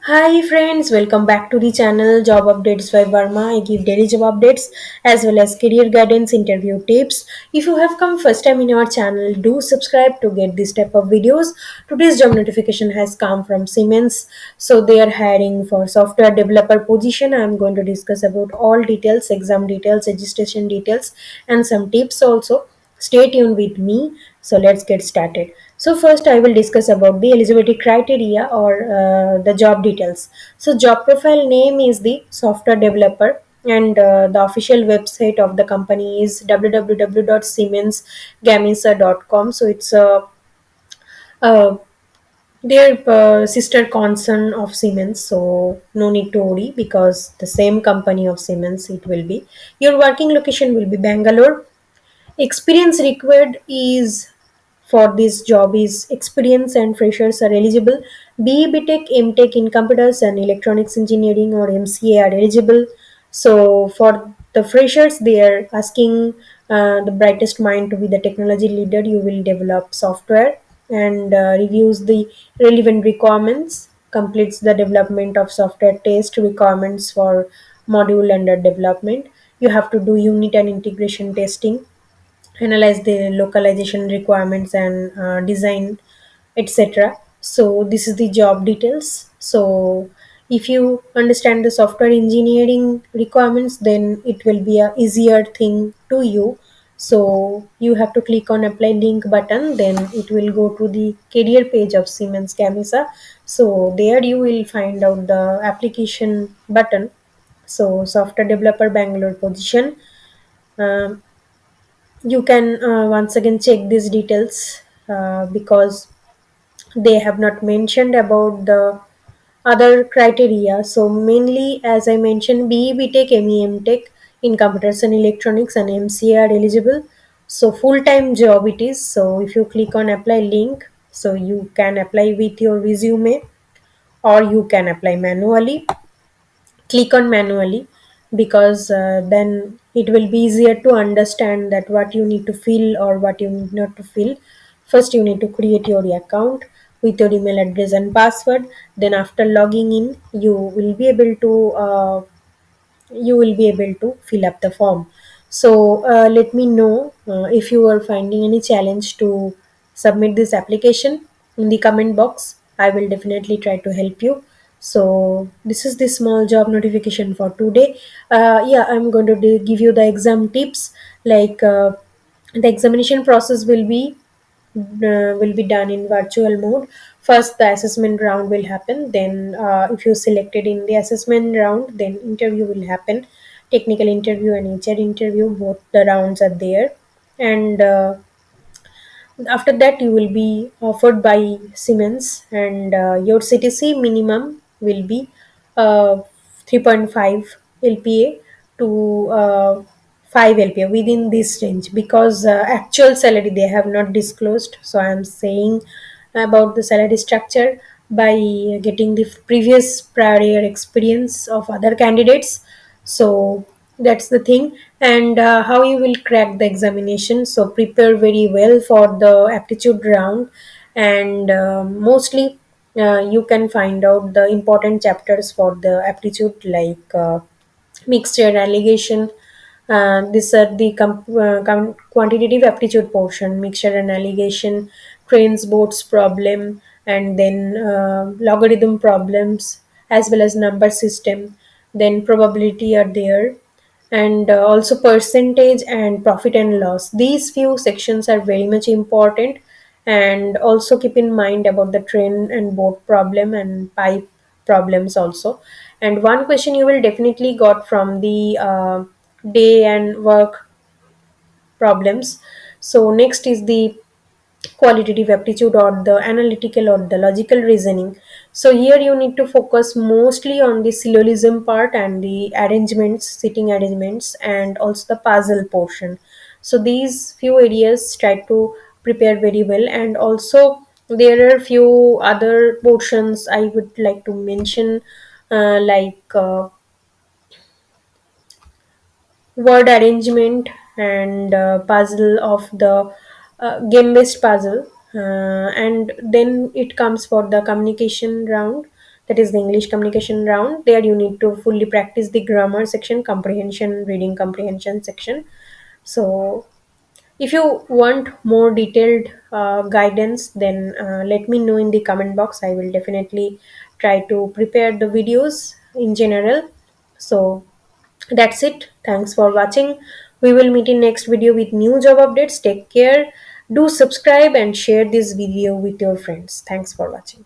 Hi friends, welcome back to the channel Job Updates by Verma. I give daily job updates as well as career guidance, interview tips. If you have come first time in our channel, do subscribe to get this type of videos. Today's job notification has come from Siemens. So they are hiring for software developer position. I am going to discuss about all details, exam details, registration details and some tips also. Stay tuned with me. So let's get started. So first I will discuss about the eligibility criteria or the job details. So job profile name is the software developer and the official website of the company is www.siemensgamesa.com. So it's a their sister concern of Siemens, so no need to worry because the same company of Siemens it will be. Your working location will be Bangalore. Experience required is for this job is experience and freshers are eligible. BE Tech, MTech in computers and electronics engineering or MCA are eligible. So for the freshers, they are asking the brightest mind to be the technology leader. You will develop software and reviews the relevant requirements, completes the development of software test requirements for module under development. You have to do unit and integration testing, analyze the localization requirements and design, etc. So this is the job details. So if you understand the software engineering requirements, then it will be a easier thing to you. So you have to click on apply link button, then it will go to the career page of Siemens Gamesa. So there you will find out the application button. So software developer Bangalore position. um, you can once again check these details because they have not mentioned about the other criteria. So mainly, as I mentioned, BE Tech, MEM Tech in computers and electronics and MCA are eligible. So full-time job it is. So if you click on apply link, so you can apply with your resume or you can apply manually. Click on manually because then it will be easier to understand that what you need to fill or what you need not to fill. First you need to create your account with your email address and password. Then after logging in you will be able to fill up the form. So let me know if you are finding any challenge to submit this application in the comment box. I will definitely try to help you. So this is the small job notification for today. Yeah, I'm going to give you the exam tips. Like the examination process will be done in virtual mode. First, the assessment round will happen. Then, if you selected in the assessment round, then interview will happen. Technical interview and HR interview, both the rounds are there. And after that, you will be offered by Siemens, and your CTC minimum will be 3.5 LPA to 5 LPA within this range because actual salary they have not disclosed. So I am saying about the salary structure by getting the previous prior year experience of other candidates. So that's the thing. And how you will crack the examination, so prepare very well for the aptitude round. And mostly you can find out the important chapters for the aptitude, like mixture allegation. These are the quantitative aptitude portion: mixture and allegation, trains boats problem, and then logarithm problems, as well as number system. Then probability are there, and also percentage and profit and loss. These few sections are very much important. And also keep in mind about the train and boat problem and pipe problems also. And one question you will definitely got from the day and work problems. So next is the qualitative aptitude or the analytical or the logical reasoning. So here you need to focus mostly on the syllogism part and the arrangements, sitting arrangements, and also the puzzle portion. So these few areas try to prepare very well. And also there are few other portions I would like to mention, like word arrangement and puzzle of the game based puzzle. And then it comes for the communication round. that is the English communication round. There you need to fully practice the grammar section, comprehension, reading comprehension section. So if you want more detailed guidance, then let me know in the comment box. I will definitely try to prepare the videos in general. So that's it. Thanks for watching. We will meet in next video with new job updates. Take care. Do subscribe and share this video with your friends. Thanks for watching.